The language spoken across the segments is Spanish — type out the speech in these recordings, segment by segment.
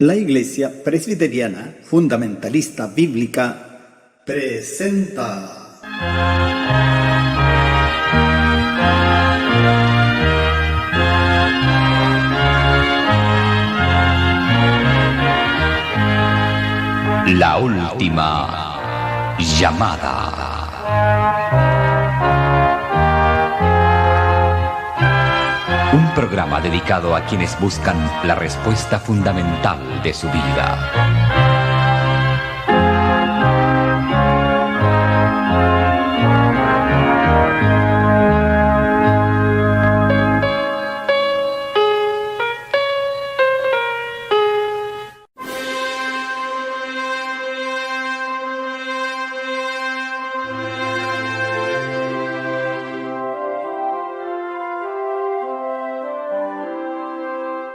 La Iglesia Presbiteriana Fundamentalista Bíblica presenta La última llamada. Un programa dedicado a quienes buscan la respuesta fundamental de su vida.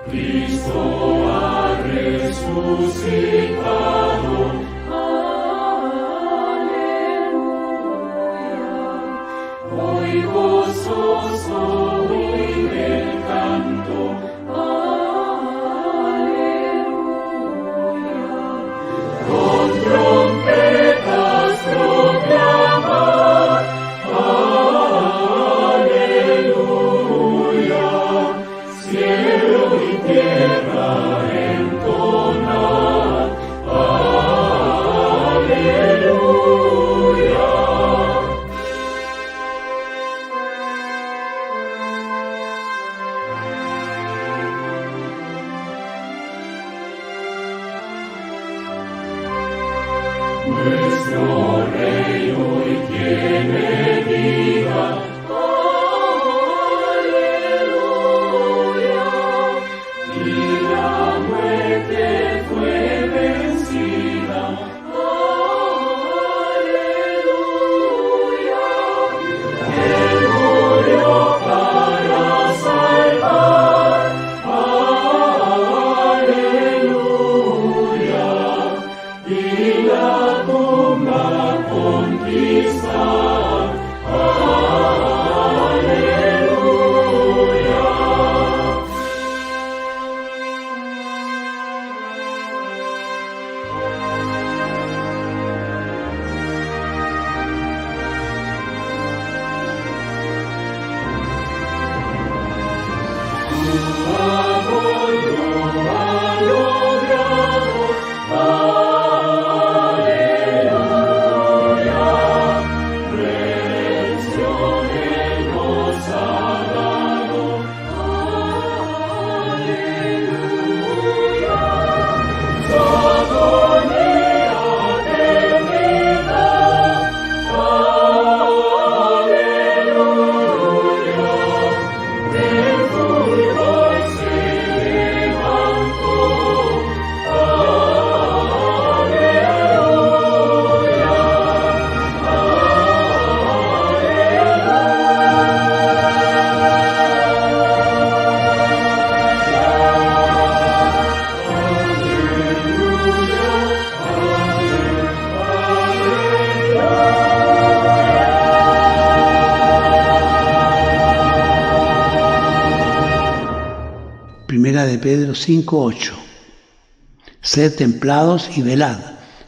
Cristo ha resucitado, aleluya. Hoy gozoso oír el canto, aleluya. Con trompetas proclamar, aleluya. Cielo y tierra entonar, aleluya. Nuestro Rey hoy tiene vida, Primera de Pedro 5:8. Sed templados y velad,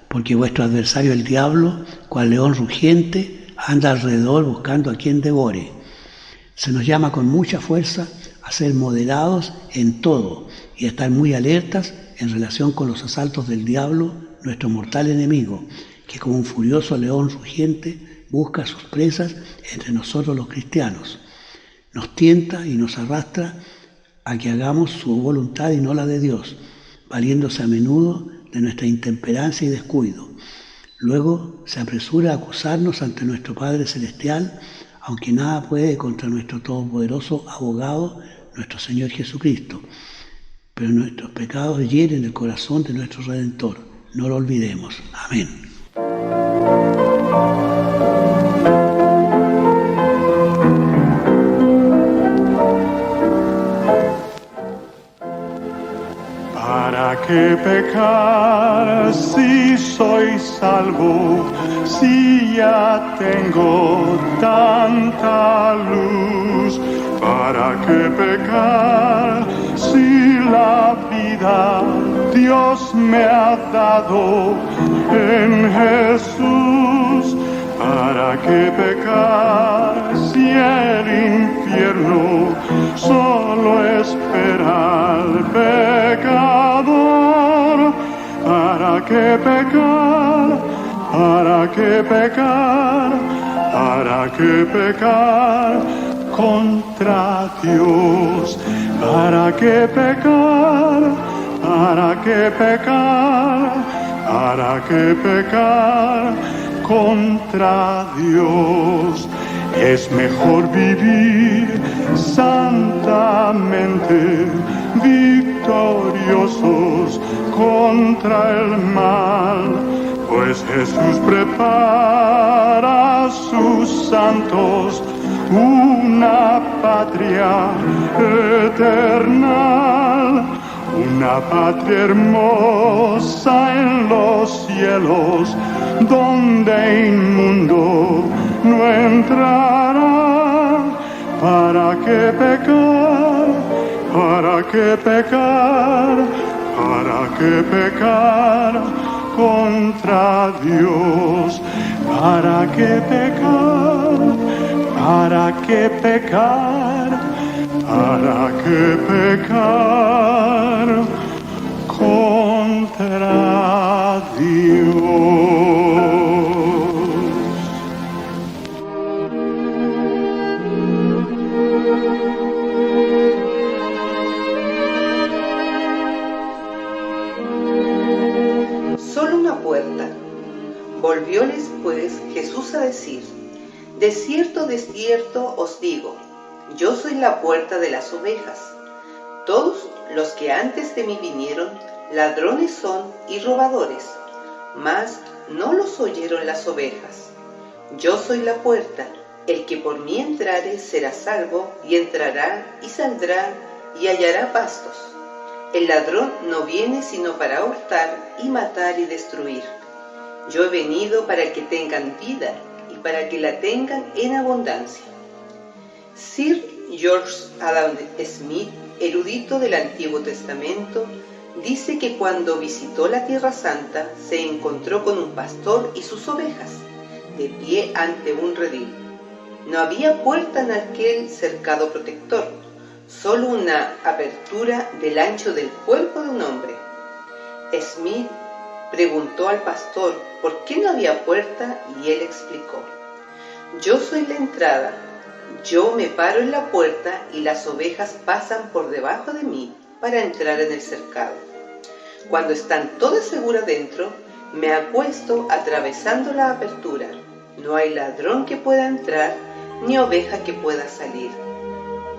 porque vuestro adversario el diablo, cual león rugiente, anda alrededor buscando a quien devore. Se nos llama con mucha fuerza a ser moderados en todo y a estar muy alertas en relación con los asaltos del diablo, nuestro mortal enemigo, que como un furioso león rugiente busca sus presas entre nosotros los cristianos. Nos tienta y nos arrastra a que hagamos su voluntad y no la de Dios, valiéndose a menudo de nuestra intemperancia y descuido. Luego se apresura a acusarnos ante nuestro Padre Celestial, aunque nada puede contra nuestro todopoderoso abogado, nuestro Señor Jesucristo. Pero nuestros pecados hieren el corazón de nuestro Redentor. No lo olvidemos. Amén. ¿Para qué pecar si soy salvo, si ya tengo tanta luz? ¿Para qué pecar si la vida Dios me ha dado en Jesús. ¿Para qué pecar si el infierno solo espera al pecador? ¿Para qué pecar? ¿Para qué pecar? ¿Para qué pecar contra Dios? ¿Para qué pecar? ¿Para qué pecar? ¿Para qué pecar contra Dios? Es mejor vivir santamente, victoriosos contra el mal, pues Jesús prepara a sus santos una patria eterna, una patria hermosa en los cielos, donde inmundo no entrará. ¿Para qué pecar? ¿Para qué pecar? ¿Para qué pecar contra Dios? ¿Para qué pecar? ¿Para qué pecar? ¿Para qué pecar contra Dios? Solo una puerta. Volvióles pues Jesús a decir: de cierto, de cierto os digo, yo soy la puerta de las ovejas. Todos los que antes de mí vinieron, ladrones son y robadores, mas no los oyeron las ovejas. Yo soy la puerta, el que por mí entrare será salvo, y entrará y saldrá y hallará pastos. El ladrón no viene sino para hurtar y matar y destruir. Yo he venido para que tengan vida y para que la tengan en abundancia. Sir George Adam Smith, erudito del Antiguo Testamento, dice que cuando visitó la Tierra Santa se encontró con un pastor y sus ovejas, de pie ante un redil. No había puerta en aquel cercado protector, solo una apertura del ancho del cuerpo de un hombre. Smith preguntó al pastor por qué no había puerta y él explicó: yo soy la entrada, yo me paro en la puerta y las ovejas pasan por debajo de mí para entrar en el cercado. Cuando están todas seguras dentro, me acuesto atravesando la apertura. No hay ladrón que pueda entrar ni oveja que pueda salir,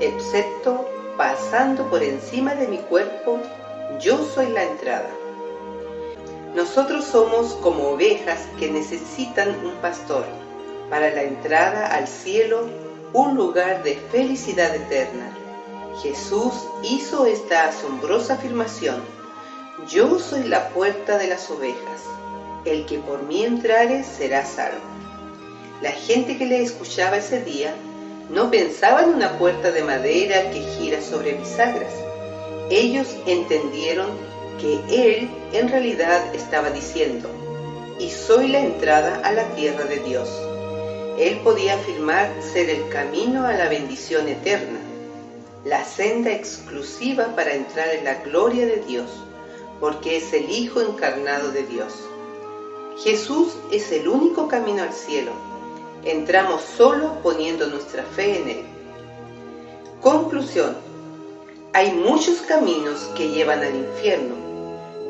excepto pasando por encima de mi cuerpo. Yo soy la entrada. Nosotros somos como ovejas que necesitan un pastor para la entrada al cielo, un lugar de felicidad eterna. Jesús hizo esta asombrosa afirmación: yo soy la puerta de las ovejas, el que por mí entrare será salvo. La gente que le escuchaba ese día no pensaba en una puerta de madera que gira sobre bisagras. Ellos entendieron que él en realidad estaba diciendo: y soy la entrada a la tierra de Dios. Él podía afirmar ser el camino a la bendición eterna, la senda exclusiva para entrar en la gloria de Dios, porque es el Hijo encarnado de Dios. Jesús es el único camino al cielo. Entramos solo poniendo nuestra fe en Él. Conclusión: hay muchos caminos que llevan al infierno,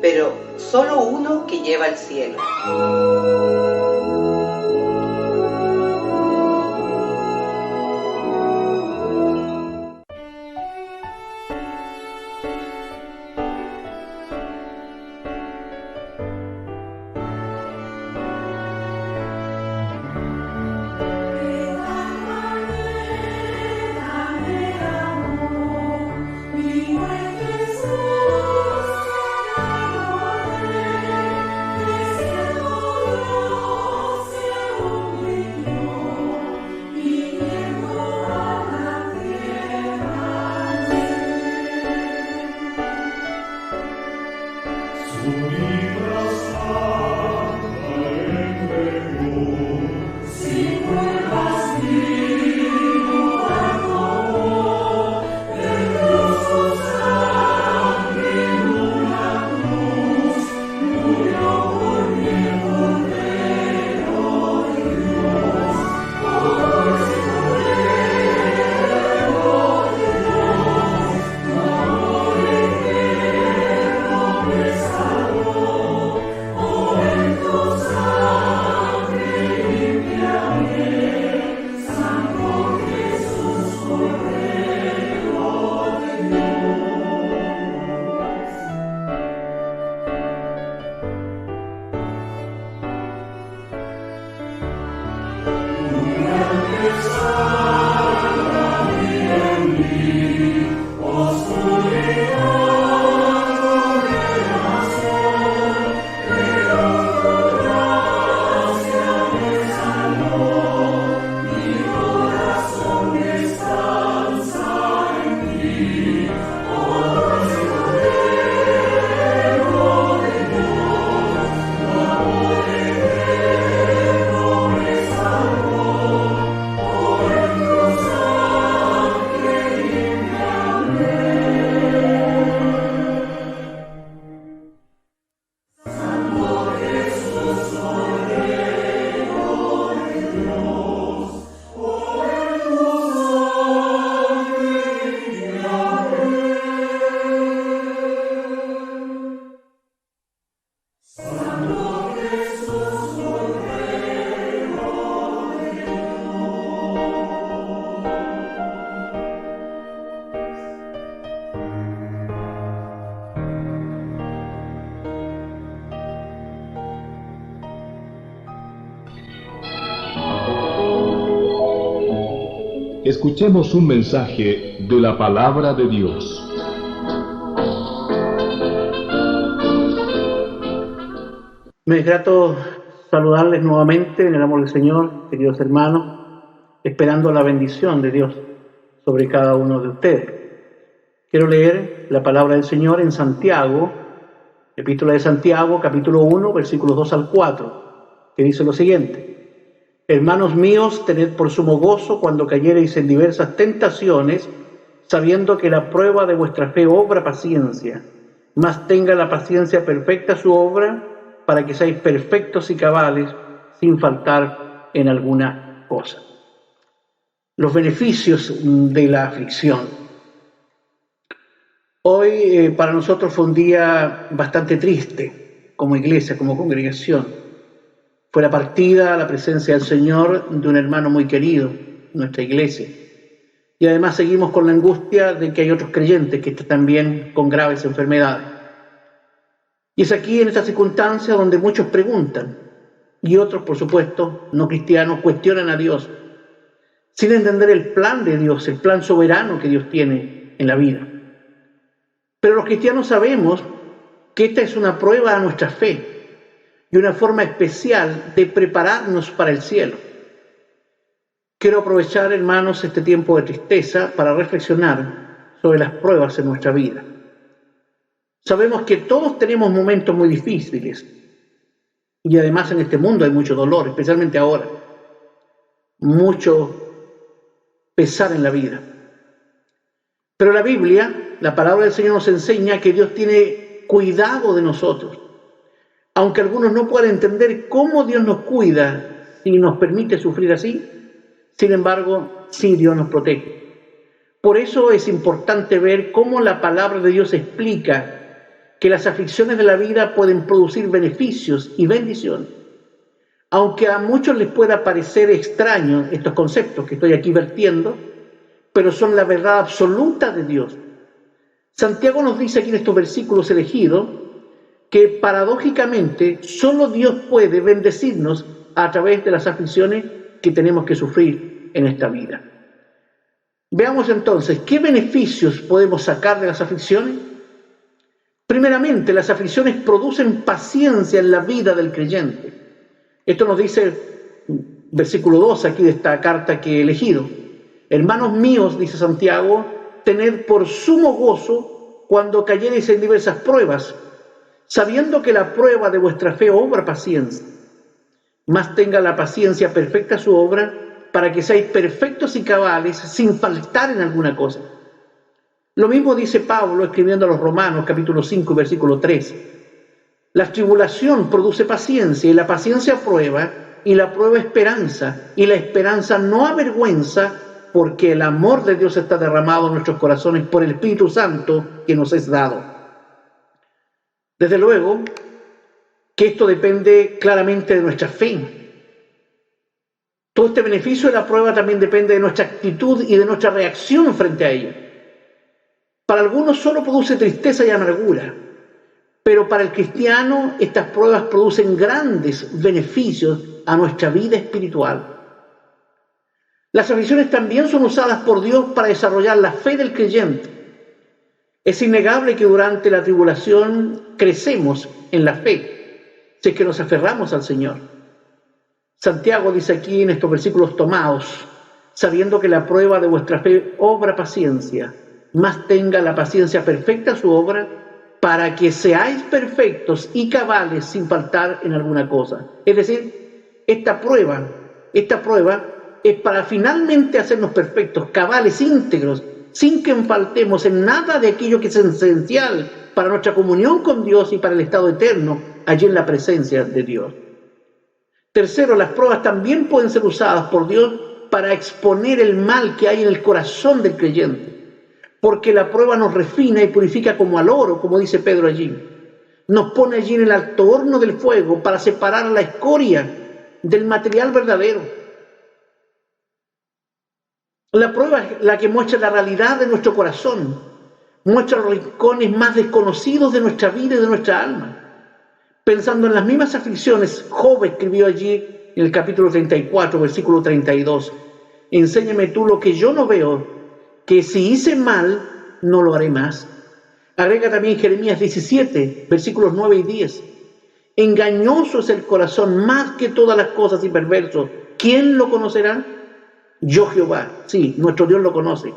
pero solo uno que lleva al cielo. Escuchemos un mensaje de la Palabra de Dios. Me es grato saludarles nuevamente en el amor del Señor, queridos hermanos, esperando la bendición de Dios sobre cada uno de ustedes. Quiero leer la palabra del Señor en Santiago, Epístola de Santiago, capítulo 1, versículos 2 al 4, que dice lo siguiente: Hermanos míos, tened por sumo gozo cuando cayereis en diversas tentaciones, sabiendo que la prueba de vuestra fe obra paciencia. Mas tenga la paciencia perfecta su obra, para que seáis perfectos y cabales, sin faltar en alguna cosa. Los beneficios de la aflicción. Hoy para nosotros fue un día bastante triste, como iglesia, como congregación. Fue la partida a la presencia del Señor de un hermano muy querido, nuestra iglesia. Y además seguimos con la angustia de que hay otros creyentes que están también con graves enfermedades. Y es aquí, en esta circunstancia, donde muchos preguntan, y otros, por supuesto, no cristianos, cuestionan a Dios, sin entender el plan de Dios, el plan soberano que Dios tiene en la vida. Pero los cristianos sabemos que esta es una prueba a nuestra fe, y una forma especial de prepararnos para el cielo. Quiero aprovechar, hermanos, este tiempo de tristeza para reflexionar sobre las pruebas en nuestra vida. Sabemos que todos tenemos momentos muy difíciles, y además en este mundo hay mucho dolor, especialmente ahora, mucho pesar en la vida. Pero la Biblia, la palabra del Señor, nos enseña que Dios tiene cuidado de nosotros. Aunque algunos no puedan entender cómo Dios nos cuida y nos permite sufrir así, sin embargo, sí, Dios nos protege. Por eso es importante ver cómo la palabra de Dios explica que las aflicciones de la vida pueden producir beneficios y bendiciones. Aunque a muchos les pueda parecer extraños estos conceptos que estoy aquí vertiendo, pero son la verdad absoluta de Dios. Santiago nos dice aquí en estos versículos elegidos que paradójicamente solo Dios puede bendecirnos a través de las aflicciones que tenemos que sufrir en esta vida. Veamos entonces, ¿qué beneficios podemos sacar de las aflicciones? Primeramente, las aflicciones producen paciencia en la vida del creyente. Esto nos dice versículo 2 aquí de esta carta que he elegido. Hermanos míos, dice Santiago, tened por sumo gozo cuando cayereis en diversas pruebas, sabiendo que la prueba de vuestra fe obra paciencia. Más tenga la paciencia perfecta su obra, para que seáis perfectos y cabales, sin faltar en alguna cosa. Lo mismo dice Pablo escribiendo a los Romanos, capítulo 5, versículo 3. La tribulación produce paciencia, y la paciencia prueba, y la prueba esperanza, y la esperanza no avergüenza, porque el amor de Dios está derramado en nuestros corazones por el Espíritu Santo que nos es dado. Desde luego que esto depende claramente de nuestra fe. Todo este beneficio de la prueba también depende de nuestra actitud y de nuestra reacción frente a ella. Para algunos solo produce tristeza y amargura, pero para el cristiano estas pruebas producen grandes beneficios a nuestra vida espiritual. Las aflicciones también son usadas por Dios para desarrollar la fe del creyente. Es innegable que durante la tribulación crecemos en la fe, si es que nos aferramos al Señor. Santiago dice aquí en estos versículos tomados, sabiendo que la prueba de vuestra fe obra paciencia, más tenga la paciencia perfecta su obra, para que seáis perfectos y cabales sin faltar en alguna cosa. Es decir, esta prueba es para finalmente hacernos perfectos, cabales, íntegros, sin que faltemos en nada de aquello que es esencial para nuestra comunión con Dios y para el estado eterno, allí en la presencia de Dios. Tercero, las pruebas también pueden ser usadas por Dios para exponer el mal que hay en el corazón del creyente, porque la prueba nos refina y purifica como al oro, como dice Pedro allí. Nos pone allí en el alto horno del fuego para separar la escoria del material verdadero. La prueba es la que muestra la realidad de nuestro corazón, muestra los rincones más desconocidos de nuestra vida y de nuestra alma. Pensando en las mismas aflicciones, Job escribió allí en el capítulo 34, versículo 32, enséñame tú lo que yo no veo, que si hice mal, no lo haré más. Agrega también Jeremías 17, versículos 9 y 10. Engañoso es el corazón más que todas las cosas y perverso. ¿Quién lo conocerá? Yo Jehová, sí, nuestro Dios lo conoce.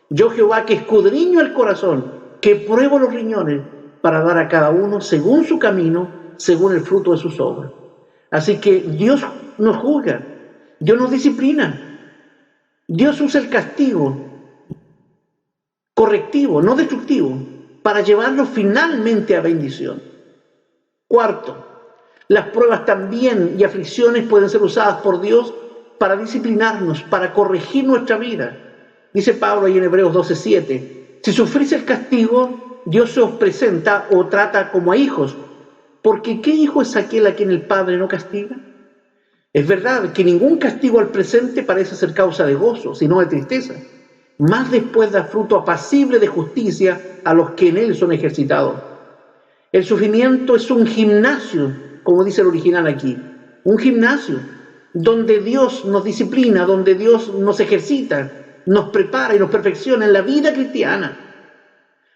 Yo Jehová, que escudriño el corazón, que pruebo los riñones, para dar a cada uno según su camino, según el fruto de sus obras. Así que Dios nos juzga, Dios nos disciplina, Dios usa el castigo correctivo, no destructivo, para llevarnos finalmente a bendición. Cuarto, las pruebas también y aflicciones pueden ser usadas por Dios para disciplinarnos, para corregir nuestra vida. Dice Pablo ahí en Hebreos 12:7, si sufrís el castigo, Dios se os presenta o trata como a hijos, porque ¿qué hijo es aquel a quien el Padre no castiga? Es verdad que ningún castigo al presente parece ser causa de gozo, sino de tristeza. Más después da fruto apacible de justicia a los que en él son ejercitados. El sufrimiento es un gimnasio, como dice el original aquí, un gimnasio donde Dios nos disciplina, donde Dios nos ejercita, nos prepara y nos perfecciona en la vida cristiana.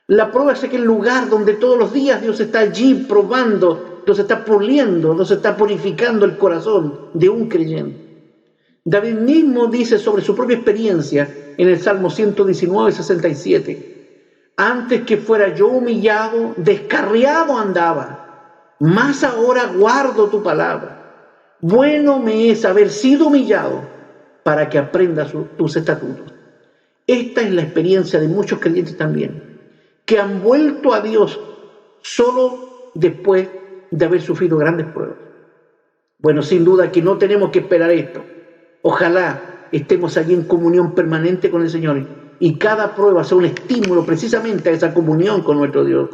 La prueba es aquel lugar donde todos los días Dios está allí probando, nos está puliendo, nos está purificando el corazón de un creyente. David mismo dice sobre su propia experiencia en el Salmo 119:67, antes que fuera yo humillado, descarriado andaba, mas ahora guardo tu palabra. Bueno me es haber sido humillado para que aprenda tus estatutos. Esta es la experiencia de muchos creyentes también, que han vuelto a Dios solo después de haber sufrido grandes pruebas. Bueno, sin duda que no tenemos que esperar esto. Ojalá estemos allí en comunión permanente con el Señor y cada prueba sea un estímulo precisamente a esa comunión con nuestro Dios.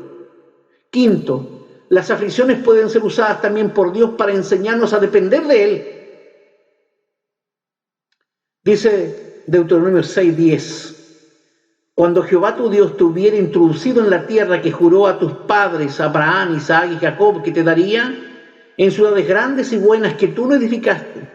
Quinto, las aflicciones pueden ser usadas también por Dios para enseñarnos a depender de Él. Dice Deuteronomio 6:10, cuando Jehová tu Dios te hubiera introducido en la tierra que juró a tus padres, Abraham, Isaac y Jacob, que te daría, en ciudades grandes y buenas que tú no edificaste,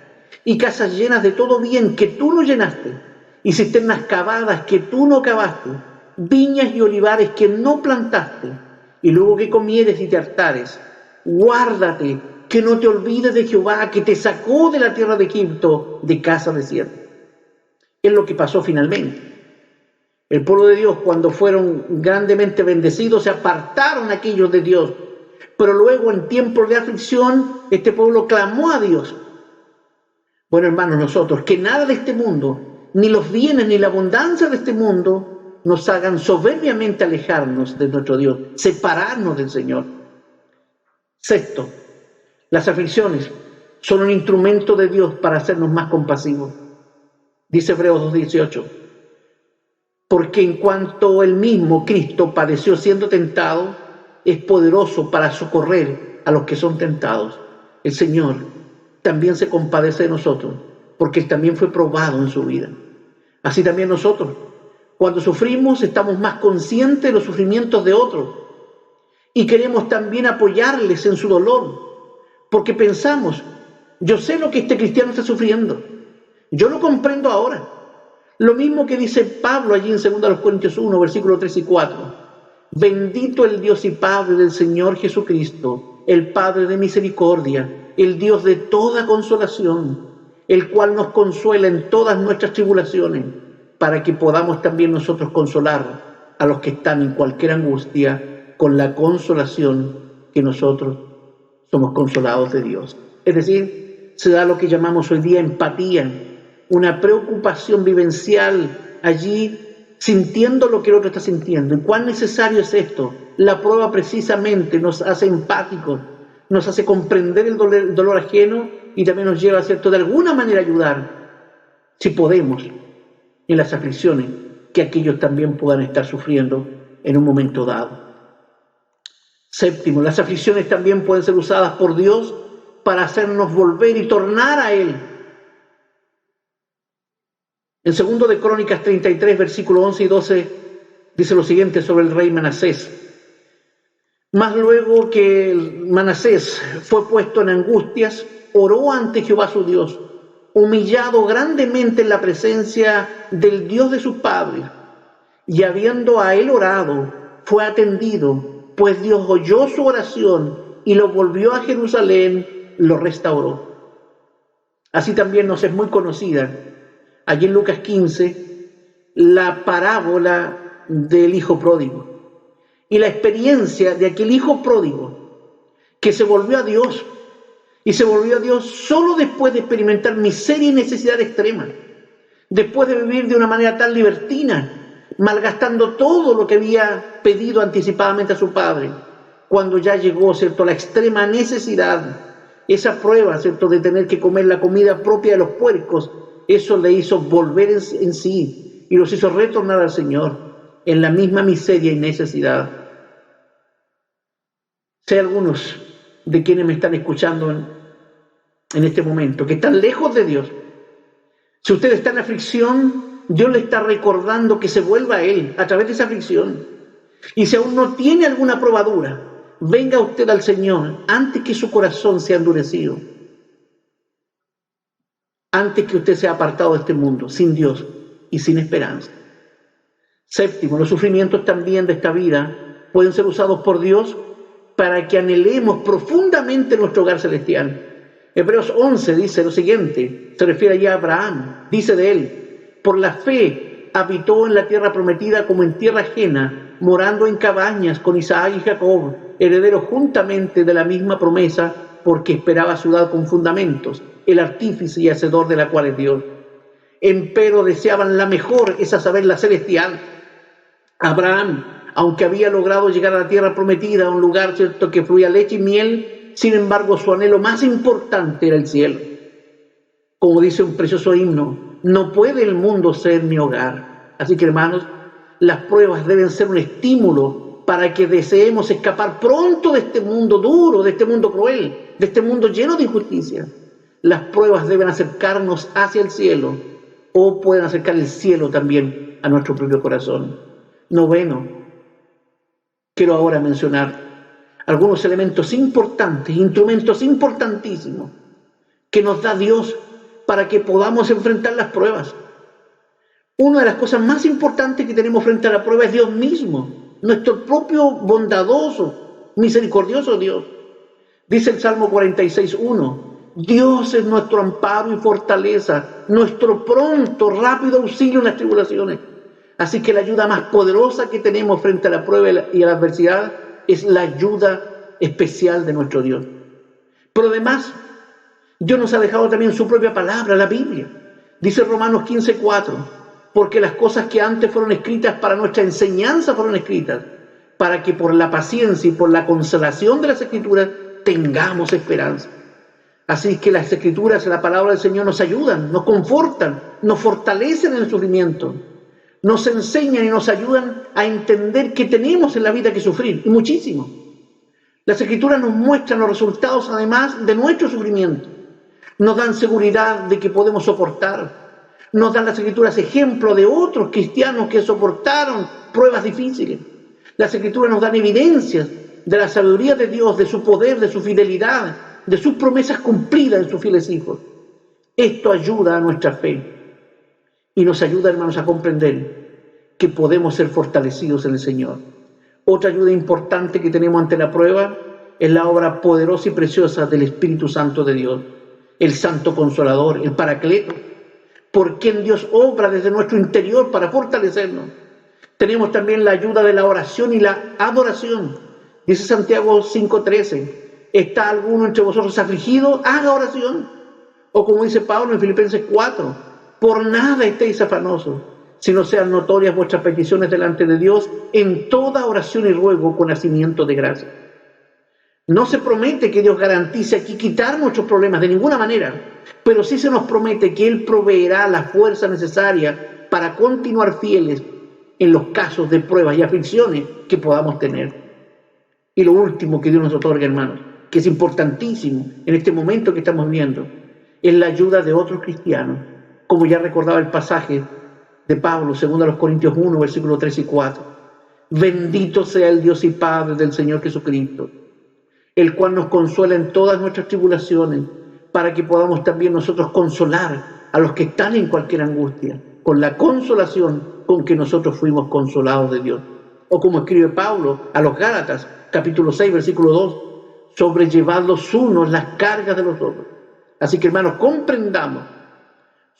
y casas llenas de todo bien que tú no llenaste, y cisternas cavadas que tú no cavaste, viñas y olivares que no plantaste, y luego que comieres y te hartares, guárdate que no te olvides de Jehová, que te sacó de la tierra de Egipto, de casa desierta. Es lo que pasó finalmente. El pueblo de Dios, cuando fueron grandemente bendecidos, se apartaron aquellos de Dios Pero luego, en tiempos de aflicción, este pueblo clamó a Dios. Bueno, hermanos, nosotros, que nada de este mundo, ni los bienes, ni la abundancia de este mundo, nos hagan soberbiamente alejarnos de nuestro Dios, separarnos del Señor. Sexto, las aflicciones son un instrumento de Dios para hacernos más compasivos. Dice Hebreos 2:18. Porque en cuanto el mismo Cristo padeció siendo tentado, es poderoso para socorrer a los que son tentados. El Señor también se compadece de nosotros, porque Él también fue probado en su vida. Así también nosotros, cuando sufrimos, estamos más conscientes de los sufrimientos de otros y queremos también apoyarles en su dolor, porque pensamos, yo sé lo que este cristiano está sufriendo, yo lo comprendo ahora. Lo mismo que dice Pablo allí en 2 Corintios 1, versículos 3 y 4. Bendito el Dios y Padre del Señor Jesucristo, el Padre de misericordia, el Dios de toda consolación, el cual nos consuela en todas nuestras tribulaciones, para que podamos también nosotros consolar a los que están en cualquier angustia con la consolación que nosotros somos consolados de Dios. Es decir, se da lo que llamamos hoy día empatía, una preocupación vivencial allí, sintiendo lo que el otro está sintiendo. ¿Y cuán necesario es esto? La prueba precisamente nos hace empáticos, nos hace comprender el dolor ajeno y también nos lleva a cierto de alguna manera ayudar, si podemos, en las aflicciones que aquellos también puedan estar sufriendo en un momento dado. Séptimo, las aflicciones también pueden ser usadas por Dios para hacernos volver y tornar a Él. En 2 de Crónicas 33, versículos 11 y 12, dice lo siguiente sobre el rey Manasés. Mas luego que Manasés fue puesto en angustias, oró ante Jehová su Dios, humillado grandemente en la presencia del Dios de sus padres, y habiendo a él orado, fue atendido, pues Dios oyó su oración y lo volvió a Jerusalén, lo restauró. Así también nos es muy conocida, allí en Lucas 15, la parábola del hijo pródigo y la experiencia de aquel hijo pródigo que se volvió a Dios, y se volvió a Dios solo después de experimentar miseria y necesidad extrema, después de vivir de una manera tan libertina, malgastando todo lo que había pedido anticipadamente a su padre, cuando ya llegó, ¿cierto?, a la extrema necesidad, esa prueba, ¿cierto?, de tener que comer la comida propia de los puercos. Eso le hizo volver en sí y los hizo retornar al Señor en la misma miseria y necesidad. Sé algunos de quienes me están escuchando en este momento, que están lejos de Dios. Si usted está en aflicción, Dios le está recordando que se vuelva a Él a través de esa aflicción. Y si aún no tiene alguna probadura, venga usted al Señor antes que su corazón sea endurecido, antes que usted sea apartado de este mundo, sin Dios y sin esperanza. Séptimo, los sufrimientos también de esta vida pueden ser usados por Dios para que anhelemos profundamente nuestro hogar celestial. Hebreos 11 dice lo siguiente, se refiere allá a Abraham, dice de él: por la fe habitó en la tierra prometida como en tierra ajena, morando en cabañas con Isaac y Jacob, herederos juntamente de la misma promesa, porque esperaba ciudad con fundamentos, el artífice y hacedor de la cual es Dios. Empero deseaban la mejor, es a saber, la celestial. Abraham, aunque había logrado llegar a la tierra prometida, a un lugar, ¿cierto?, que fluía leche y miel, sin embargo su anhelo más importante era el cielo. Como dice un precioso himno, no puede el mundo ser mi hogar. Así que, hermanos, las pruebas deben ser un estímulo para que deseemos escapar pronto de este mundo duro, de este mundo cruel, de este mundo lleno de injusticia. Las pruebas deben acercarnos hacia el cielo, o pueden acercar el cielo también a nuestro propio corazón. Noveno, quiero ahora mencionar algunos elementos importantes, instrumentos importantísimos que nos da Dios para que podamos enfrentar las pruebas. Una de las cosas más importantes que tenemos frente a la prueba es Dios mismo, nuestro propio bondadoso, misericordioso Dios. Dice el Salmo 46:1, Dios es nuestro amparo y fortaleza, nuestro pronto, rápido auxilio en las tribulaciones. Así que la ayuda más poderosa que tenemos frente a la prueba y a la adversidad es la ayuda especial de nuestro Dios. Pero además, Dios nos ha dejado también su propia palabra, la Biblia. Dice Romanos 15:4, porque las cosas que antes fueron escritas para nuestra enseñanza fueron escritas, para que por la paciencia y por la consolación de las Escrituras tengamos esperanza. Así que las Escrituras, la palabra del Señor, nos ayudan, nos confortan, nos fortalecen en el sufrimiento, nos enseñan y nos ayudan a entender que tenemos en la vida que sufrir, y muchísimo. Las Escrituras nos muestran los resultados, además, de nuestro sufrimiento. Nos dan seguridad de que podemos soportar. Nos dan las Escrituras ejemplo de otros cristianos que soportaron pruebas difíciles. Las Escrituras nos dan evidencias de la sabiduría de Dios, de su poder, de su fidelidad, de sus promesas cumplidas en sus fieles hijos. Esto ayuda a nuestra fe y nos ayuda, hermanos, a comprender que podemos ser fortalecidos en el Señor. Otra ayuda importante que tenemos ante la prueba es la obra poderosa y preciosa del Espíritu Santo de Dios, el Santo Consolador, el Paracleto, por quien Dios obra desde nuestro interior para fortalecernos. Tenemos también la ayuda de la oración y la adoración. Dice Santiago 5:13, ¿está alguno entre vosotros afligido? Haga oración. O como dice Pablo en Filipenses 4, por nada estéis afanosos, sino sean notorias vuestras peticiones delante de Dios en toda oración y ruego con hacimiento de gracia. No se promete que Dios garantice aquí quitar nuestros problemas de ninguna manera, pero sí se nos promete que Él proveerá la fuerza necesaria para continuar fieles en los casos de pruebas y aflicciones que podamos tener. Y lo último que Dios nos otorga, hermanos, que es importantísimo en este momento que estamos viviendo, es la ayuda de otros cristianos, como ya recordaba el pasaje de Pablo, 2 Corintios 1, versículos 3 y 4. Bendito sea el Dios y Padre del Señor Jesucristo, el cual nos consuela en todas nuestras tribulaciones, para que podamos también nosotros consolar a los que están en cualquier angustia, con la consolación con que nosotros fuimos consolados de Dios. O como escribe Pablo a los Gálatas, capítulo 6, versículo 2, sobrellevad los unos las cargas de los otros. Así que, hermanos, comprendamos,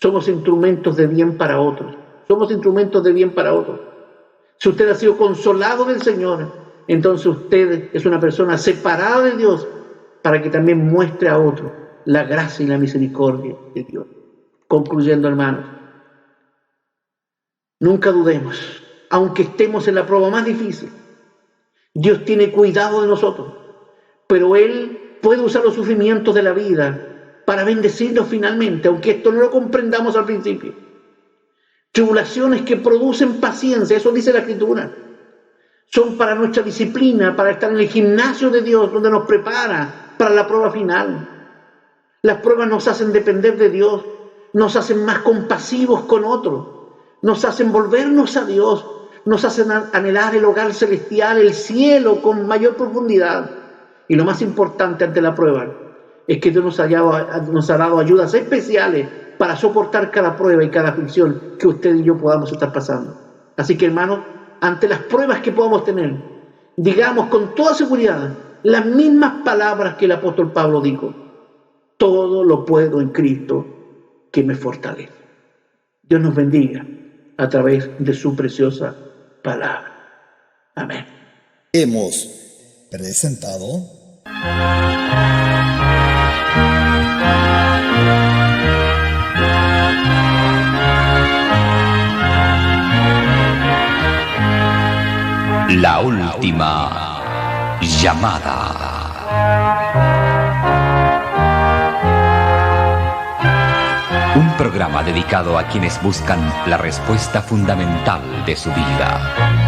somos instrumentos de bien para otros. Somos instrumentos de bien para otros. Si usted ha sido consolado del Señor, entonces usted es una persona separada de Dios para que también muestre a otros la gracia y la misericordia de Dios. Concluyendo, hermanos, nunca dudemos, aunque estemos en la prueba más difícil, Dios tiene cuidado de nosotros, pero Él puede usar los sufrimientos de la vida para bendecirnos finalmente, aunque esto no lo comprendamos al principio. Tribulaciones que producen paciencia, eso dice la Escritura, son para nuestra disciplina, para estar en el gimnasio de Dios, donde nos prepara para la prueba final. Las pruebas nos hacen depender de Dios, nos hacen más compasivos con otros, nos hacen volvernos a Dios, nos hacen anhelar el hogar celestial, el cielo con mayor profundidad. Y lo más importante ante la prueba es que Dios nos ha dado ayudas especiales para soportar cada prueba y cada aflicción que usted y yo podamos estar pasando. Así que, hermanos, ante las pruebas que podamos tener, digamos con toda seguridad las mismas palabras que el apóstol Pablo dijo: todo lo puedo en Cristo que me fortalece. Dios nos bendiga a través de su preciosa palabra. Amén. Hemos presentado La última llamada. Un programa dedicado a quienes buscan la respuesta fundamental de su vida.